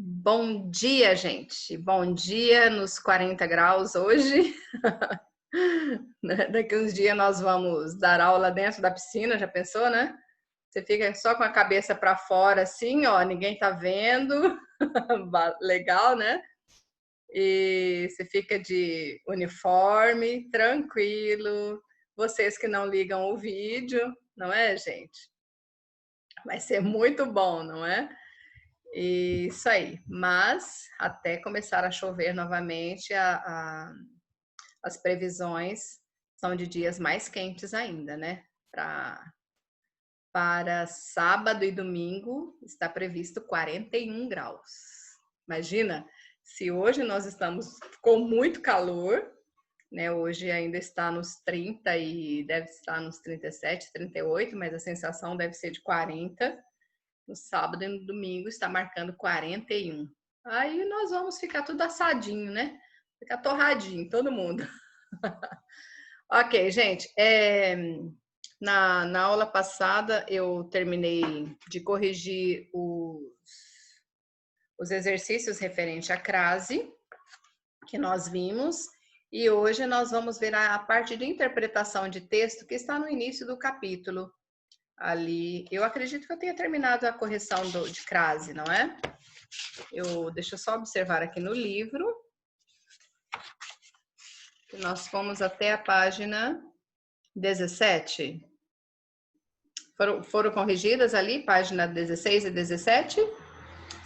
Bom dia, gente. Bom dia nos 40 graus hoje. Daqui uns dias nós vamos dar aula dentro da piscina, já pensou, né? Você fica só com a cabeça para fora assim, ó, ninguém tá vendo. Legal, né? E você fica de uniforme, tranquilo. Vocês que não ligam o vídeo, não é, gente? Vai ser muito bom, não é? Isso aí. Mas até começar a chover novamente, as previsões são de dias mais quentes ainda, né? Para sábado e domingo está previsto 41 graus. Imagina, se hoje nós estamos com muito calor, né? Hoje ainda está nos 30 e deve estar nos 37, 38, mas a sensação deve ser de 40. No sábado e no domingo está marcando 41. Aí nós vamos ficar tudo assadinho, né? Ficar torradinho, todo mundo. Ok, gente. Na aula passada eu terminei de corrigir os exercícios referentes à crase que nós vimos. E hoje nós vamos ver a parte de interpretação de texto que está no início do capítulo. Ali, eu acredito que eu tenha terminado a correção de crase, não é? Deixa eu só observar aqui no livro. Que nós fomos até a página 17. Foram corrigidas ali, página 16 e 17?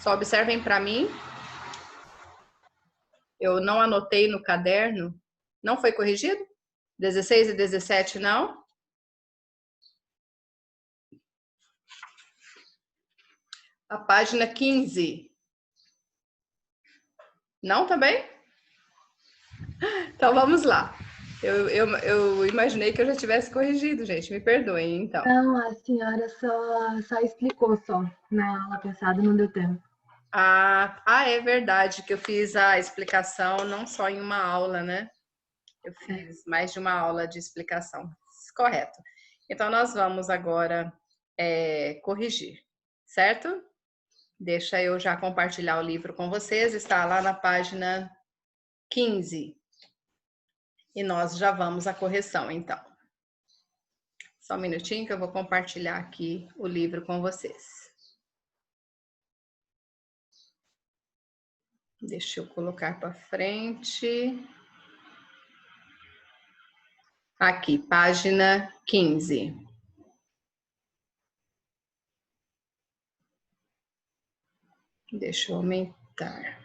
Só observem para mim. Eu não anotei no caderno. Não foi corrigido? 16 e 17 não? A página 15. Não também? Então vamos lá. Eu imaginei que eu já tivesse corrigido, gente. Me perdoem, então. Não, a senhora só explicou só. Na aula passada não deu tempo. É verdade que eu fiz a explicação não só em uma aula, né? Eu fiz mais de uma aula de explicação. Correto. Então, nós vamos agora corrigir, certo? Deixa eu já compartilhar o livro com vocês. Está lá na página 15. E nós já vamos à correção, então. Só um minutinho que eu vou compartilhar aqui o livro com vocês. Deixa eu colocar para frente. Aqui, página 15. Deixa eu aumentar.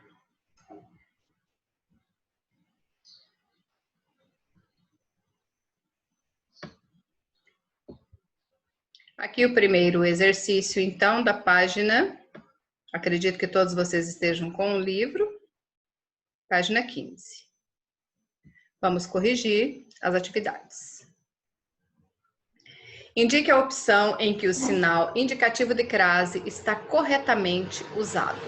Aqui o primeiro exercício, então, da página. Acredito que todos vocês estejam com o livro. Página 15. Vamos corrigir as atividades. Indique a opção em que o sinal indicativo de crase está corretamente usado.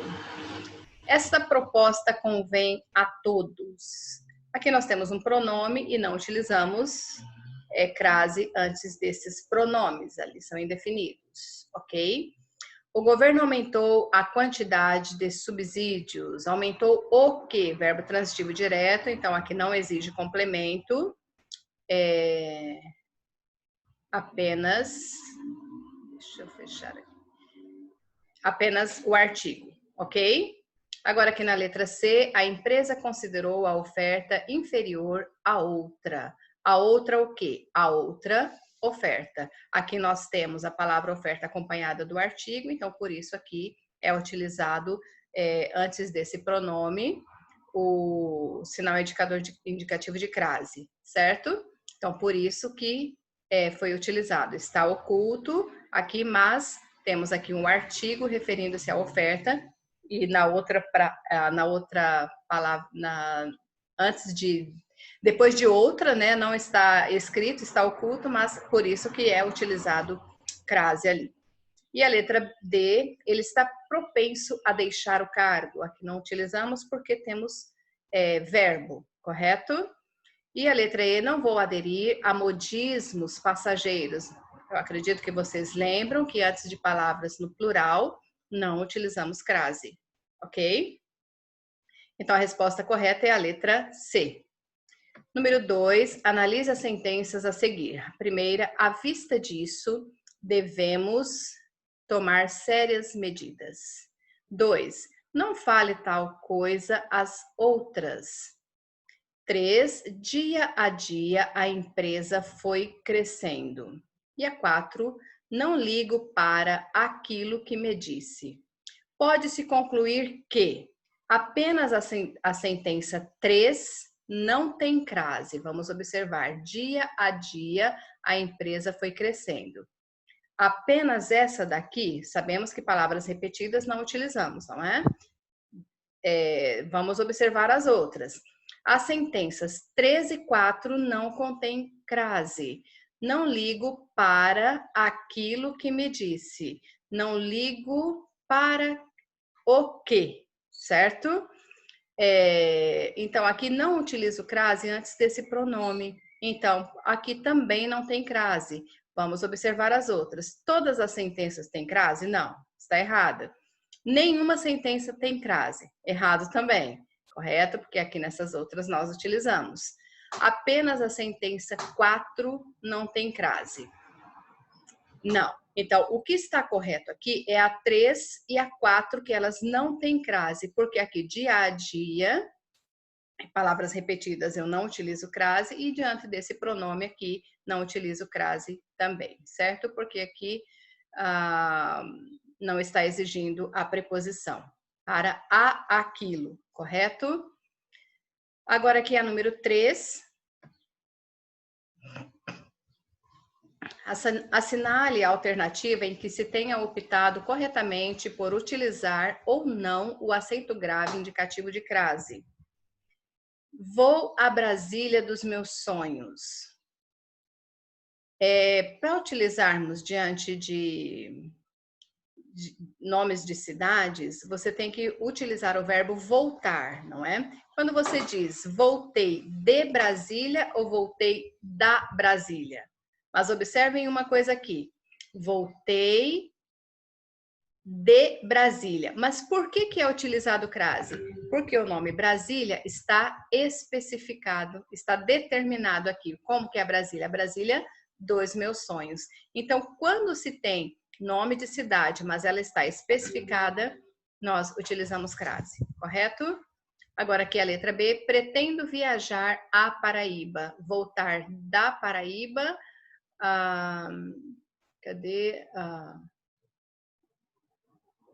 Esta proposta convém a todos. Aqui nós temos um pronome e não utilizamos crase antes desses pronomes, ali são indefinidos, ok? O governo aumentou a quantidade de subsídios. Aumentou o quê? Verbo transitivo direto, então aqui não exige complemento. Apenas, deixa eu fechar aqui. Apenas o artigo, ok? Agora aqui na letra C, a empresa considerou a oferta inferior à outra. A outra o quê? A outra oferta. Aqui nós temos a palavra oferta acompanhada do artigo, então por isso aqui é utilizado antes desse pronome o sinal indicativo de crase, certo? Então por isso que foi utilizado. Está oculto aqui, mas temos aqui um artigo referindo-se à oferta e na outra palavra, depois de outra, né, não está escrito, está oculto, mas por isso que é utilizado crase ali. E a letra D, ele está propenso a deixar o cargo. Aqui não utilizamos porque temos verbo, correto? E a letra E, não vou aderir a modismos passageiros. Eu acredito que vocês lembram que antes de palavras no plural, não utilizamos crase, ok? Então, a resposta correta é a letra C. Número 2, analise as sentenças a seguir. Primeira, à vista disso, devemos tomar sérias medidas. 2, não fale tal coisa às outras. 3, dia a dia a empresa foi crescendo. E a 4, não ligo para aquilo que me disse. Pode-se concluir que apenas a sentença 3 não tem crase. Vamos observar, dia a dia a empresa foi crescendo. Apenas essa daqui, sabemos que palavras repetidas não utilizamos, não é? Vamos observar as outras. As sentenças 3 e 4 não contêm crase. Não ligo para aquilo que me disse. Não ligo para o que, certo? Então, aqui não utilizo crase antes desse pronome. Então, aqui também não tem crase. Vamos observar as outras. Todas as sentenças têm crase? Não, está errada. Nenhuma sentença tem crase. Errado também, correto? Porque aqui nessas outras nós utilizamos. Apenas a sentença 4 não tem crase. Não. Então, o que está correto aqui é a 3 e a 4, que elas não têm crase, porque aqui dia a dia, palavras repetidas eu não utilizo crase, e diante desse pronome aqui, não utilizo crase também, certo? Porque aqui não está exigindo a preposição para aquilo, correto? Agora aqui a número 3. Assinale a alternativa em que se tenha optado corretamente por utilizar ou não o acento grave indicativo de crase. Vou à Brasília dos meus sonhos. Para utilizarmos diante de nomes de cidades, você tem que utilizar o verbo voltar, não é? Quando você diz voltei de Brasília ou voltei da Brasília. Mas observem uma coisa aqui. Voltei de Brasília. Mas por que é utilizado crase? Porque o nome Brasília está especificado, está determinado aqui. Como que é a Brasília? A Brasília dos meus sonhos. Então, quando se tem nome de cidade, mas ela está especificada, nós utilizamos crase, correto? Agora aqui a letra B. Pretendo viajar à Paraíba. Voltar da Paraíba.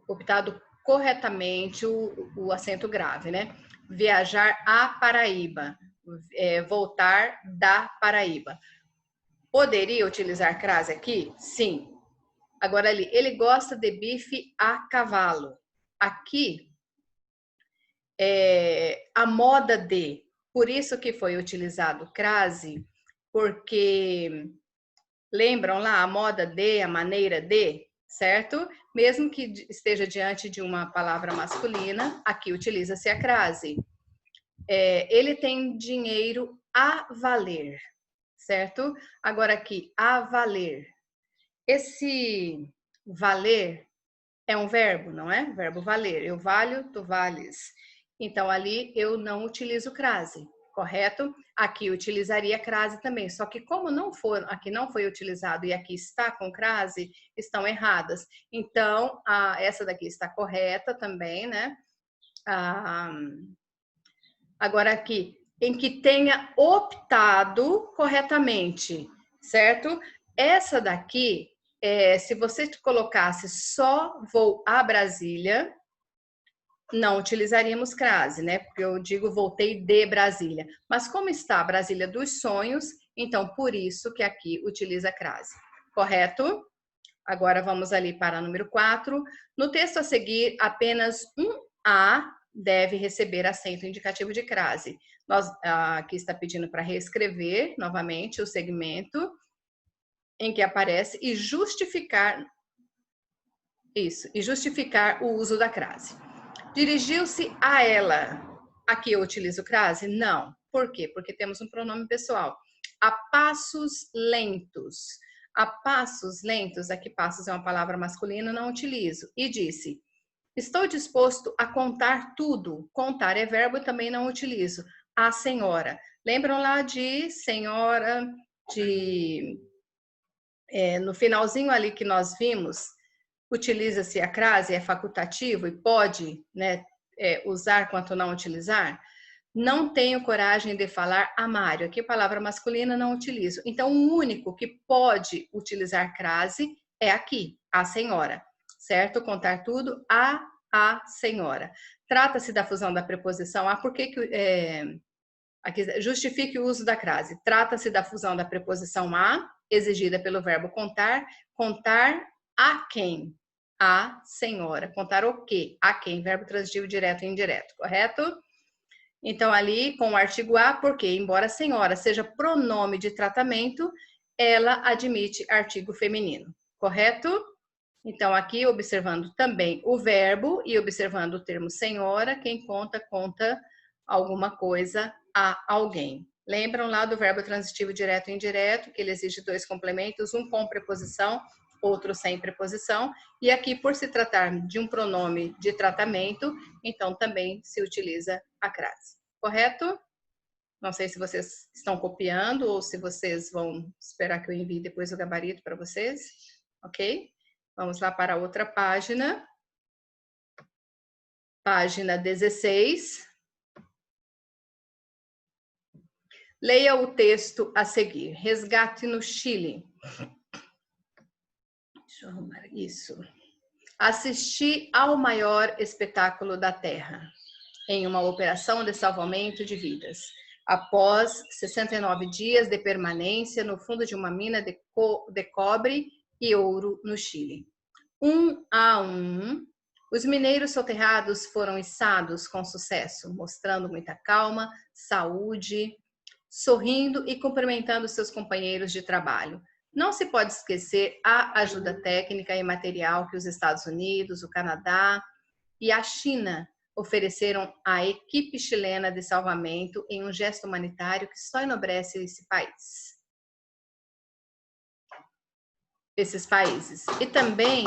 Optado corretamente o acento grave, né? Viajar à Paraíba, voltar da Paraíba. Poderia utilizar crase aqui? Sim. Agora ali, ele gosta de bife a cavalo. Aqui, a moda de, por isso que foi utilizado crase, porque lembram lá a moda de, a maneira de, certo? Mesmo que esteja diante de uma palavra masculina, aqui utiliza-se a crase. Ele tem dinheiro a valer, certo? Agora aqui, a valer. Esse valer é um verbo, não é? Verbo valer. Eu valho, tu vales. Então, ali eu não utilizo crase, correto? Aqui utilizaria crase também, só que como aqui não foi utilizado e aqui está com crase, estão erradas. Então, essa daqui está correta também, né? Agora aqui, em que tenha optado corretamente, certo? Essa daqui, se você colocasse só vou a Brasília, não utilizaríamos crase, né? Porque eu digo voltei de Brasília. Mas como está Brasília dos sonhos, então por isso que aqui utiliza crase. Correto? Agora vamos ali para o número 4. No texto a seguir, apenas um A deve receber acento indicativo de crase. Nós aqui está pedindo para reescrever novamente o segmento em que aparece e justificar isso, e justificar o uso da crase. Dirigiu-se a ela. Aqui eu utilizo crase? Não. Por quê? Porque temos um pronome pessoal. A passos lentos. A passos lentos, aqui passos é uma palavra masculina, não utilizo. E disse, Estou disposto a contar tudo. Contar é verbo, também não utilizo. A senhora. Lembram lá de senhora, no finalzinho ali que nós vimos, utiliza-se a crase, é facultativo e pode, né, usar quanto não utilizar. Não tenho coragem de falar a Mário. Aqui palavra masculina não utilizo. Então, o único que pode utilizar crase é aqui, a senhora. Certo? Contar tudo a senhora. Trata-se da fusão da preposição a. Por que aqui, justifique o uso da crase. Trata-se da fusão da preposição a, exigida pelo verbo contar. Contar a quem? A senhora. Contar o quê? A quem? Verbo transitivo direto e indireto, correto? Então, ali, com o artigo a, porque, embora senhora seja pronome de tratamento, ela admite artigo feminino, correto? Então, aqui, observando também o verbo e observando o termo senhora, quem conta, conta alguma coisa a alguém. Lembram lá do verbo transitivo direto e indireto, que ele exige dois complementos, um com preposição, outro sem preposição. E aqui, por se tratar de um pronome de tratamento, então também se utiliza a crase. Correto? Não sei se vocês estão copiando ou se vocês vão esperar que eu envie depois o gabarito para vocês. Ok? Vamos lá para a outra página. Página 16. Leia o texto a seguir. Resgate no Chile. Deixa eu arrumar isso. Assisti ao maior espetáculo da Terra, em uma operação de salvamento de vidas, após 69 dias de permanência no fundo de uma mina de cobre e ouro no Chile. Um a um, os mineiros soterrados foram içados com sucesso, mostrando muita calma, saúde, sorrindo e cumprimentando seus companheiros de trabalho. Não se pode esquecer a ajuda técnica e material que os Estados Unidos, o Canadá e a China ofereceram à equipe chilena de salvamento em um gesto humanitário que só enobrece esses países. E também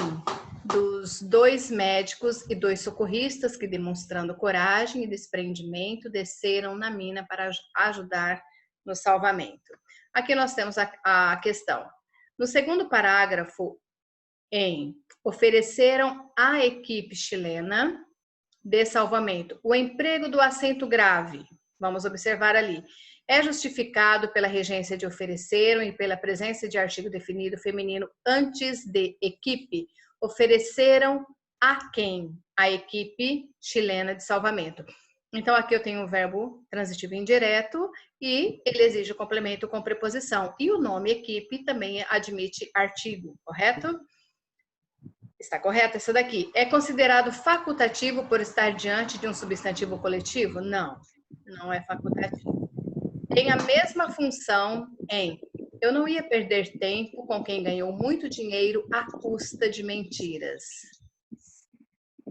dos 2 médicos e 2 socorristas que, demonstrando coragem e desprendimento, desceram na mina para ajudar no salvamento. Aqui nós temos a questão. No segundo parágrafo, ofereceram à equipe chilena de salvamento o emprego do acento grave. Vamos observar ali. É justificado pela regência de ofereceram e pela presença de artigo definido feminino antes de equipe. Ofereceram a quem? A equipe chilena de salvamento. Então, aqui eu tenho o verbo transitivo indireto e ele exige o complemento com preposição. E o nome equipe também admite artigo, correto? Está correto essa daqui. É considerado facultativo por estar diante de um substantivo coletivo? Não, não é facultativo. Tem a mesma função em eu não ia perder tempo com quem ganhou muito dinheiro à custa de mentiras.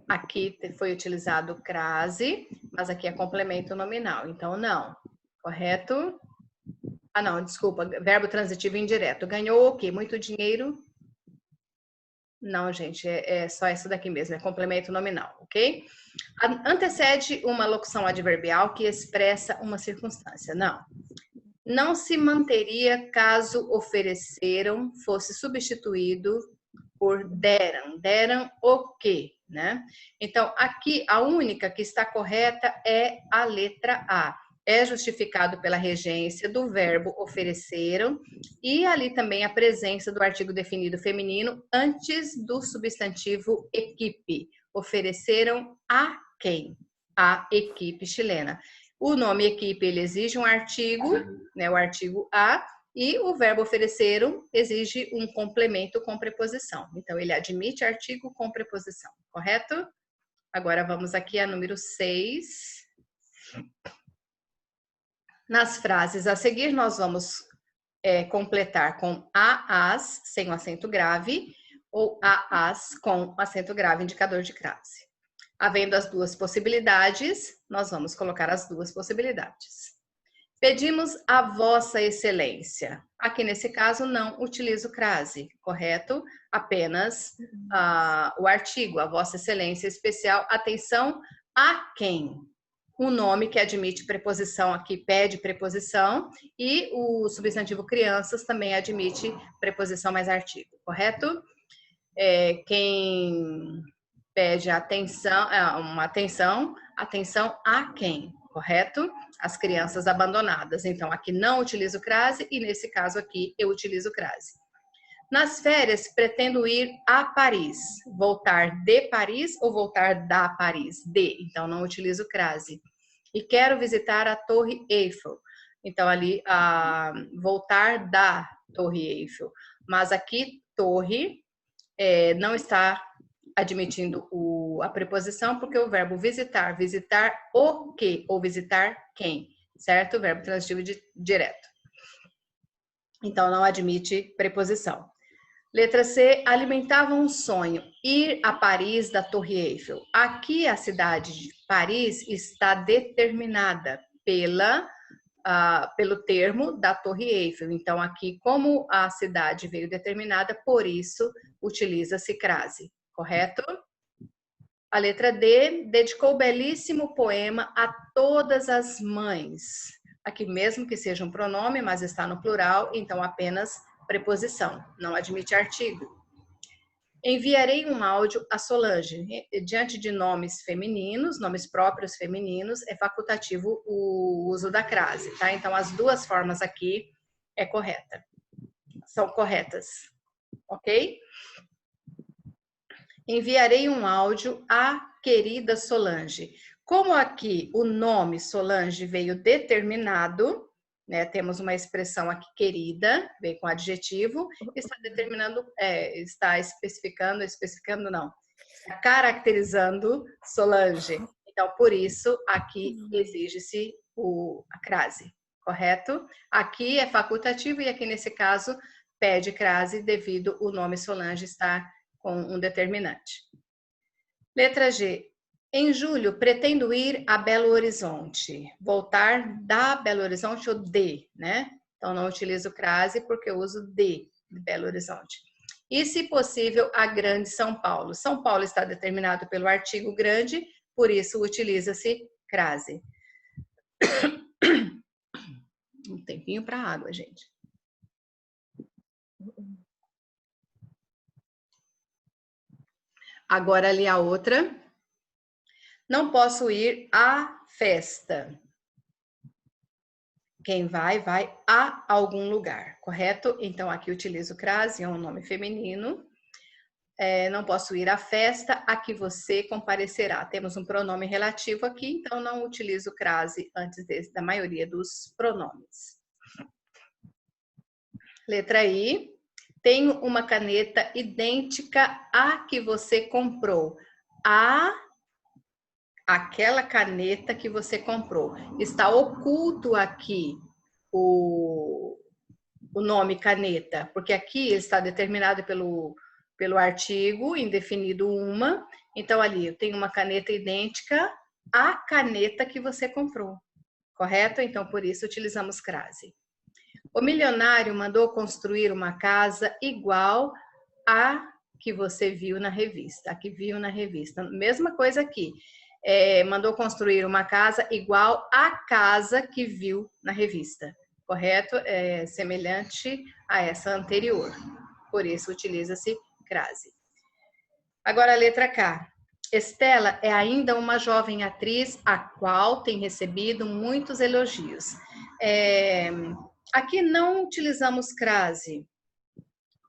Aqui foi utilizado crase, mas aqui é complemento nominal, então não. Correto? Ah, não, desculpa, verbo transitivo indireto. Ganhou o quê? Muito dinheiro? Não, gente, é só essa daqui mesmo, é complemento nominal, ok? Antecede uma locução adverbial que expressa uma circunstância. Não. Não se manteria caso ofereceram fosse substituído por deram. Deram o quê, né? Então, aqui, a única que está correta é a letra A. É justificado pela regência do verbo ofereceram e ali também a presença do artigo definido feminino antes do substantivo equipe. Ofereceram a quem? A equipe chilena. O nome equipe, ele exige um artigo, né, o artigo a, e o verbo ofereceram exige um complemento com preposição. Então, ele admite artigo com preposição, correto? Agora, vamos aqui a número 6. Nas frases a seguir, nós vamos completar com as, sem o acento grave, ou as com acento grave, indicador de crase. Havendo as duas possibilidades, nós vamos colocar as duas possibilidades. Pedimos a Vossa Excelência. Aqui nesse caso não utilizo crase, correto? Apenas o artigo, a Vossa Excelência especial. Atenção a quem? O nome que admite preposição aqui pede preposição e o substantivo crianças também admite preposição mais artigo, correto? Quem pede atenção, uma atenção a quem, correto? As crianças abandonadas. Então, aqui não utilizo crase e nesse caso aqui eu utilizo crase. Nas férias, pretendo ir a Paris. Voltar de Paris ou voltar da Paris? De. Então, não utilizo crase. E quero visitar a Torre Eiffel. Então, ali, voltar da Torre Eiffel. Mas aqui, torre, não está admitindo a preposição, porque o verbo visitar, visitar o quê? Ou visitar quem? Certo? O verbo transitivo direto. Então, não admite preposição. Letra C, alimentava um sonho, ir a Paris da Torre Eiffel. Aqui a cidade de Paris está determinada pelo termo da Torre Eiffel. Então, aqui, como a cidade veio determinada, por isso utiliza-se crase, correto? A letra D, dedicou belíssimo poema a todas as mães. Aqui mesmo que seja um pronome, mas está no plural, então apenas preposição, não admite artigo. Enviarei um áudio a Solange. Diante de nomes femininos, nomes próprios femininos, é facultativo o uso da crase, tá? Então, as duas formas aqui são corretas, ok? Enviarei um áudio à querida Solange. Como aqui o nome Solange veio determinado, né, temos uma expressão aqui, querida, veio com adjetivo, está determinando, está especificando não, está caracterizando Solange. Então, por isso, aqui exige-se a crase, correto? Aqui é facultativo e aqui, nesse caso, pede crase devido o nome Solange estar com um determinante. Letra G. Em julho, pretendo ir a Belo Horizonte. Voltar da Belo Horizonte ou de, né? Então, não utilizo crase porque eu uso de Belo Horizonte. E, se possível, a Grande São Paulo. São Paulo está determinado pelo artigo grande, por isso utiliza-se crase. Um tempinho para água, gente. Agora, ali a outra. Não posso ir à festa. Quem vai a algum lugar, correto? Então, aqui utilizo crase, é um nome feminino. Não posso ir à festa a que você comparecerá. Temos um pronome relativo aqui, então não utilizo crase antes da maioria dos pronomes. Letra I. Tenho uma caneta idêntica à que você comprou. Aquela caneta que você comprou. Está oculto aqui o nome caneta, porque aqui está determinado pelo artigo indefinido uma. Então, ali eu tenho uma caneta idêntica à caneta que você comprou, correto? Então, por isso utilizamos crase. O milionário mandou construir uma casa igual a que você viu na revista. A que viu na revista. Mesma coisa aqui. Mandou construir uma casa igual à casa que viu na revista, correto? Semelhante a essa anterior, por isso utiliza-se crase. Agora a letra K. Estela é ainda uma jovem atriz a qual tem recebido muitos elogios. Aqui não utilizamos crase,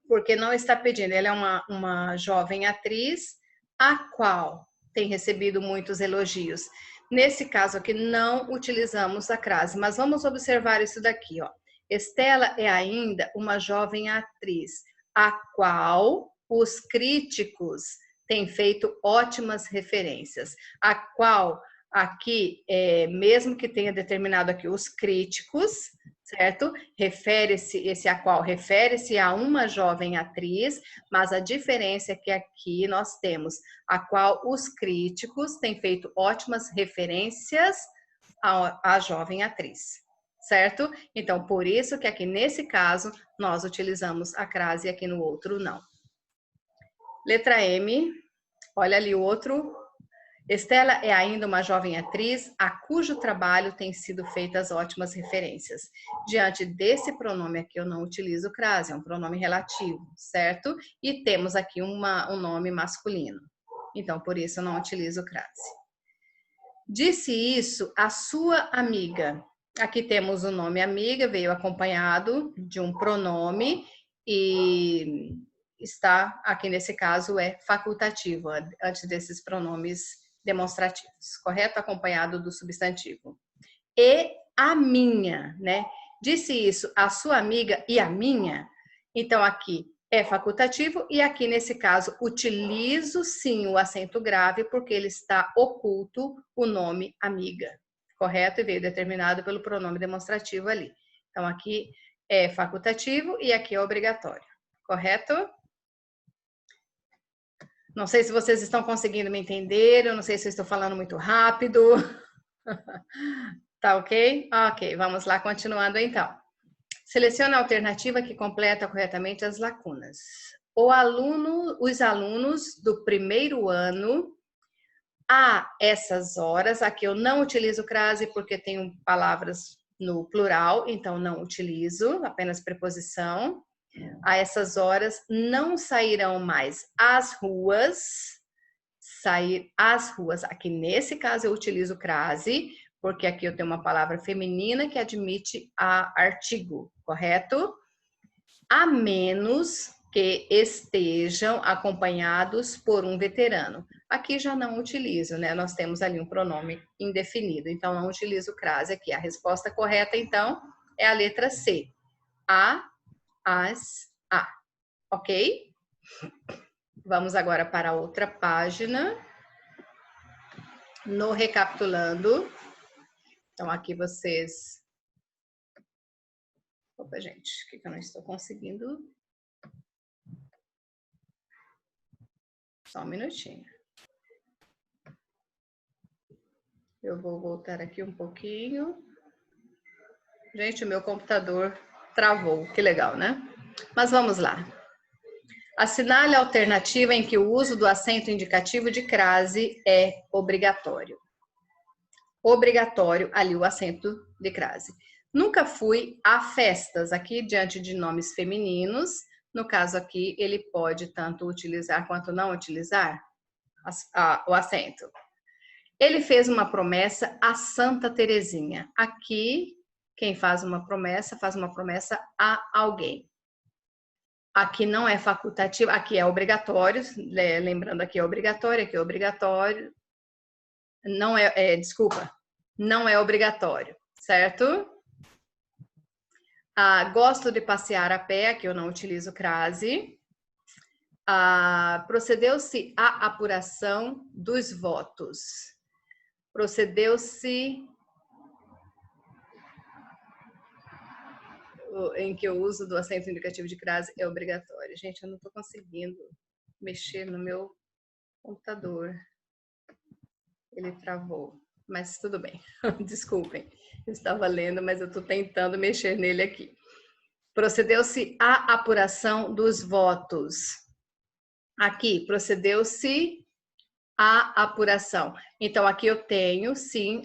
porque não está pedindo, ela é uma jovem atriz a qual tem recebido muitos elogios. Nesse caso aqui, não utilizamos a crase, mas vamos observar isso daqui, ó. Estela é ainda uma jovem atriz, a qual os críticos têm feito ótimas referências. A qual, aqui, mesmo que tenha determinado aqui os críticos, certo? Esse a qual refere-se a uma jovem atriz, mas a diferença é que aqui nós temos a qual os críticos têm feito ótimas referências à jovem atriz, certo? Então, por isso que aqui nesse caso, nós utilizamos a crase e aqui no outro não. Letra M, olha ali o outro. Estela é ainda uma jovem atriz a cujo trabalho tem sido feitas ótimas referências. Diante desse pronome aqui, eu não utilizo crase, é um pronome relativo, certo? E temos aqui um nome masculino. Então, por isso eu não utilizo crase. Disse isso a sua amiga. Aqui temos o nome amiga, veio acompanhado de um pronome e está, aqui nesse caso, é facultativo, antes desses pronomes demonstrativos, correto? Acompanhado do substantivo. E a minha, né? Disse isso a sua amiga e a minha. Então, aqui é facultativo e aqui, nesse caso, utilizo sim o acento grave porque ele está oculto o nome amiga, correto? E veio determinado pelo pronome demonstrativo ali. Então, aqui é facultativo e aqui é obrigatório, correto? Não sei se vocês estão conseguindo me entender, eu não sei se eu estou falando muito rápido. Tá ok? Ok, vamos lá, continuando então. Selecione a alternativa que completa corretamente as lacunas. Os alunos do primeiro ano, a essas horas, aqui eu não utilizo crase porque tenho palavras no plural, então não utilizo, apenas preposição. A essas horas não sairão mais às ruas. Sair às ruas. Aqui nesse caso eu utilizo crase, porque aqui eu tenho uma palavra feminina que admite a artigo, correto? A menos que estejam acompanhados por um veterano. Aqui já não utilizo, né? Nós temos ali um pronome indefinido, então não utilizo crase aqui. A resposta correta, então, é a letra C. A, as, a. Ok? Vamos agora para outra página. No recapitulando. Então, aqui vocês... Opa, gente, o que eu não estou conseguindo? Só um minutinho. Eu vou voltar aqui um pouquinho. Gente, o meu computador travou. Que legal, né? Mas vamos lá. Assinale a alternativa em que o uso do acento indicativo de crase é obrigatório. Obrigatório ali o acento de crase. Nunca fui a festas, aqui diante de nomes femininos. No caso aqui, ele pode tanto utilizar quanto não utilizar o acento. Ele fez uma promessa a Santa Terezinha. Aqui, quem faz uma promessa a alguém. Aqui não é facultativo, aqui é obrigatório. Lembrando, aqui é obrigatório. Não desculpa, não é obrigatório, certo? Gosto de passear a pé, aqui eu não utilizo crase. Procedeu-se à apuração dos votos. Procedeu-se em que o uso do acento indicativo de crase é obrigatório. Gente, eu não estou conseguindo mexer no meu computador. Ele travou, mas tudo bem. Desculpem, eu estava lendo, mas eu estou tentando mexer nele aqui. Procedeu-se à apuração dos votos. Aqui, procedeu-se à apuração. Então, aqui eu tenho, sim,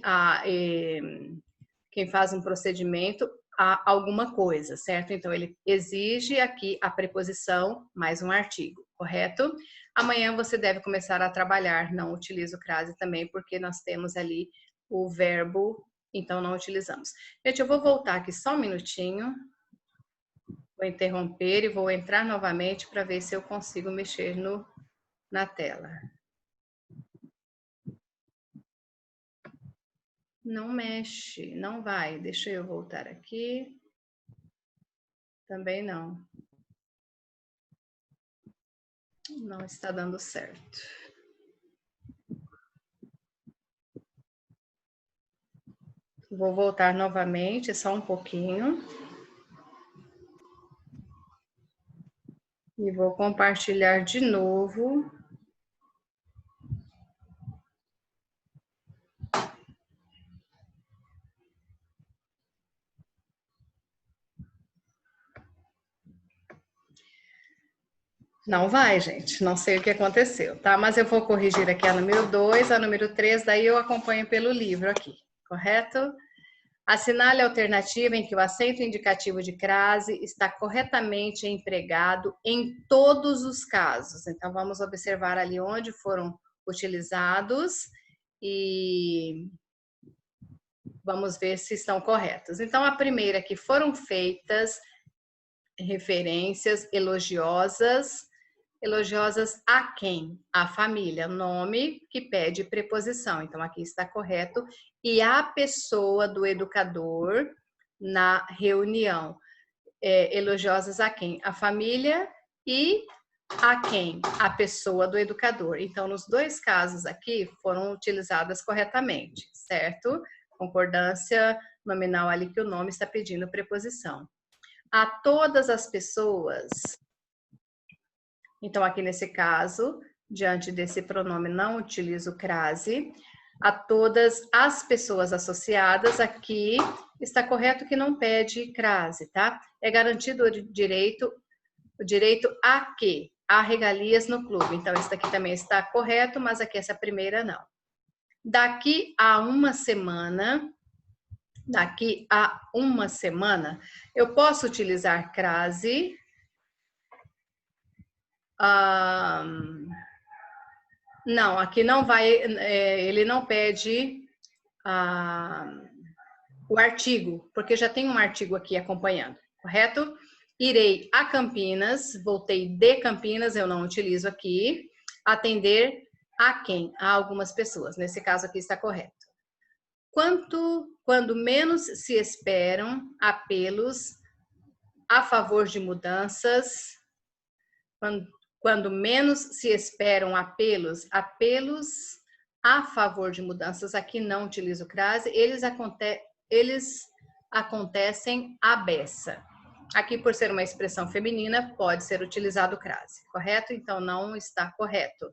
quem faz um procedimento a alguma coisa, certo? Então, ele exige aqui a preposição mais um artigo, correto? Amanhã você deve começar a trabalhar, não utilizo crase também, porque nós temos ali o verbo, então não utilizamos. Gente, eu vou voltar aqui só um minutinho, vou interromper e vou entrar novamente para ver se eu consigo mexer na tela. Não mexe, não vai. Deixa eu voltar aqui. Também não. Não está dando certo. Vou voltar novamente, só um pouquinho. E vou compartilhar de novo. Não vai, gente. Não sei o que aconteceu, tá? Mas eu vou corrigir aqui a número 2, a número 3, daí eu acompanho pelo livro aqui, correto? Assinale a alternativa em que o acento indicativo de crase está corretamente empregado em todos os casos. Então, vamos observar ali onde foram utilizados e vamos ver se estão corretos. Então, a primeira que foram feitas referências elogiosas. Elogiosas a quem? A família, nome que pede preposição. Então, aqui está correto. E a pessoa do educador na reunião. Elogiosas a quem? A família e a quem? A pessoa do educador. Então, nos dois casos aqui, foram utilizadas corretamente, certo? Concordância nominal ali que o nome está pedindo preposição. A todas as pessoas. Então, aqui nesse caso, diante desse pronome, não utilizo crase. A todas as pessoas associadas, aqui está correto que não pede crase, tá? É garantido o direito a quê? A regalias no clube. Então, esse daqui também está correto, mas aqui essa primeira não. Daqui a uma semana, eu posso utilizar crase. Não, aqui não vai, ele não pede o artigo, porque já tem um artigo aqui acompanhando, correto? Irei a Campinas, voltei de Campinas, eu não utilizo aqui. Atender a quem? A algumas pessoas, nesse caso aqui está correto. Quando menos se esperam apelos a favor de mudanças, quando menos se esperam apelos a favor de mudanças, aqui não utilizo crase, eles acontecem à beça. Aqui, por ser uma expressão feminina, pode ser utilizado crase, correto? Então, não está correto.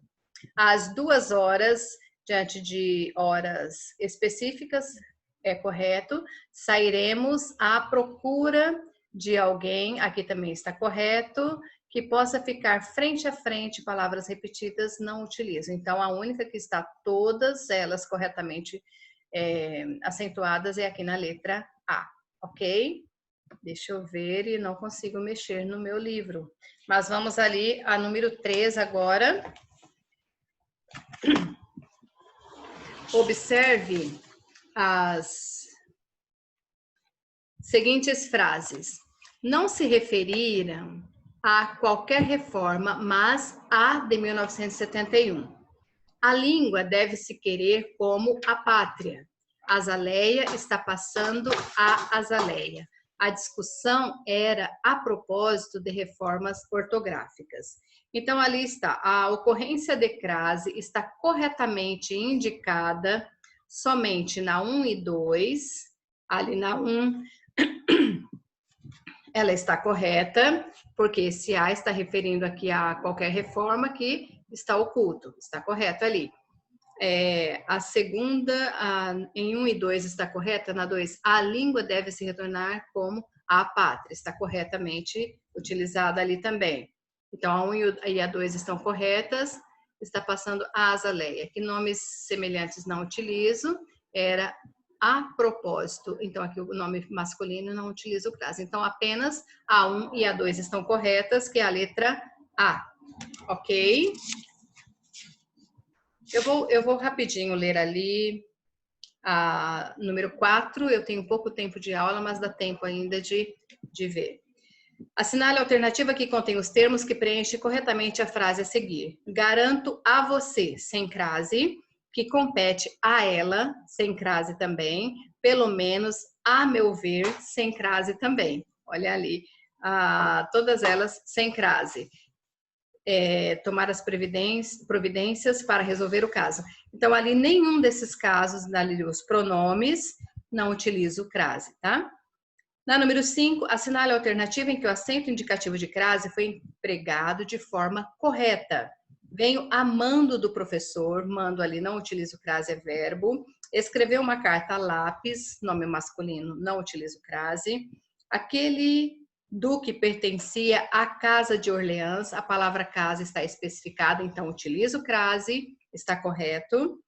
Às 2 horas, diante de horas específicas, é correto. Sairemos à procura de alguém, aqui também está correto, que possa ficar frente a frente, palavras repetidas, não utilizo. Então, a única que está todas elas corretamente acentuadas é aqui na letra A, ok? Deixa eu ver e não consigo mexer no meu livro. Mas vamos ali a número 3 agora. Observe as seguintes frases. Não se referiram a qualquer reforma, mas a de 1971. A língua deve se querer como a pátria. A azaleia está passando a azaleia. A discussão era a propósito de reformas ortográficas. Então, ali está. A ocorrência de crase está corretamente indicada somente na 1 e 2. Ali na 1, ela está correta, porque esse A está referindo aqui a qualquer reforma que está oculto. Está correto ali. A segunda, em 1 e 2 está correta, na 2, a língua deve se retornar como a pátria, está corretamente utilizada ali também. Então, a 1 e a 2 estão corretas, está passando a azaleia. Que nomes semelhantes não utilizo, era a propósito. Então, aqui o nome masculino não utilizo o crase. Então, apenas a 1 e a 2 estão corretas, que é a letra A, ok? Eu vou rapidinho ler ali a número 4. Eu tenho pouco tempo de aula, mas dá tempo ainda de ver. Assinale a alternativa que contém os termos que preenche corretamente a frase a seguir. Garanto a você, sem crase, que compete a ela, sem crase também, pelo menos, a meu ver, sem crase também. Olha ali, todas elas sem crase. Tomar as providências para resolver o caso. Então, ali, nenhum desses casos, ali, os pronomes, não utilizo crase, tá? Na número 5, assinale a alternativa em que o acento indicativo de crase foi empregado de forma correta. Venho a mando do professor, mando ali, não utilizo crase, é verbo. Escreveu uma carta a lápis, nome masculino, não utilizo crase. Aquele do que pertencia à Casa de Orleans. A palavra casa está especificada, então utiliza o crase, está correto.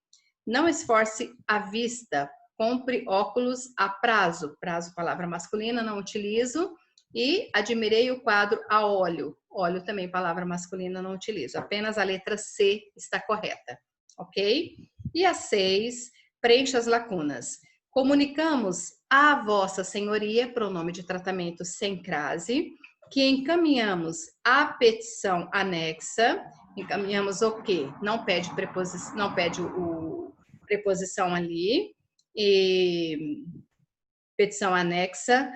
Não esforce a vista, compre óculos a prazo. Prazo, palavra masculina, não utilizo. E admirei o quadro a óleo. Óleo também, palavra masculina, não utilizo. Apenas a letra C está correta, ok? E a 6, preencha as lacunas. Comunicamos a Vossa Senhoria, pronome de tratamento sem crase, que encaminhamos a petição anexa. Encaminhamos o quê? Não pede preposição, não pede preposição ali. E petição anexa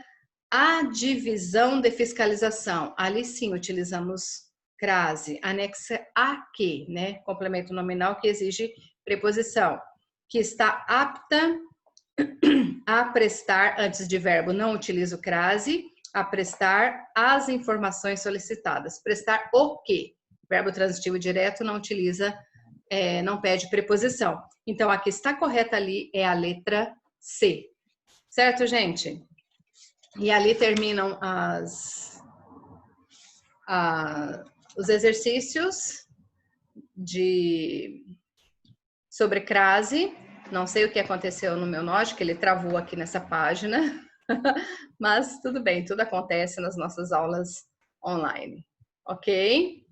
à divisão de fiscalização. Ali sim utilizamos crase. Anexa a quê, né? Complemento nominal que exige preposição. Que está apta a prestar, antes de verbo não utilizo crase, a prestar as informações solicitadas. Prestar o quê? Verbo transitivo direto não utiliza, não pede preposição. Então, a que está correta ali é a letra C. Certo, gente? E ali terminam os exercícios sobre crase. Não sei o que aconteceu no meu Note, que ele travou aqui nessa página, mas tudo bem, tudo acontece nas nossas aulas online, ok?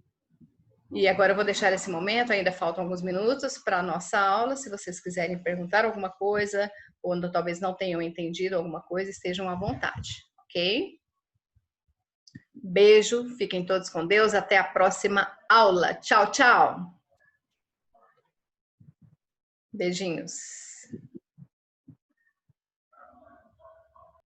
E agora eu vou deixar esse momento, ainda faltam alguns minutos para a nossa aula. Se vocês quiserem perguntar alguma coisa, ou talvez não tenham entendido alguma coisa, estejam à vontade, ok? Beijo, fiquem todos com Deus, até a próxima aula. Tchau, tchau! Beijinhos.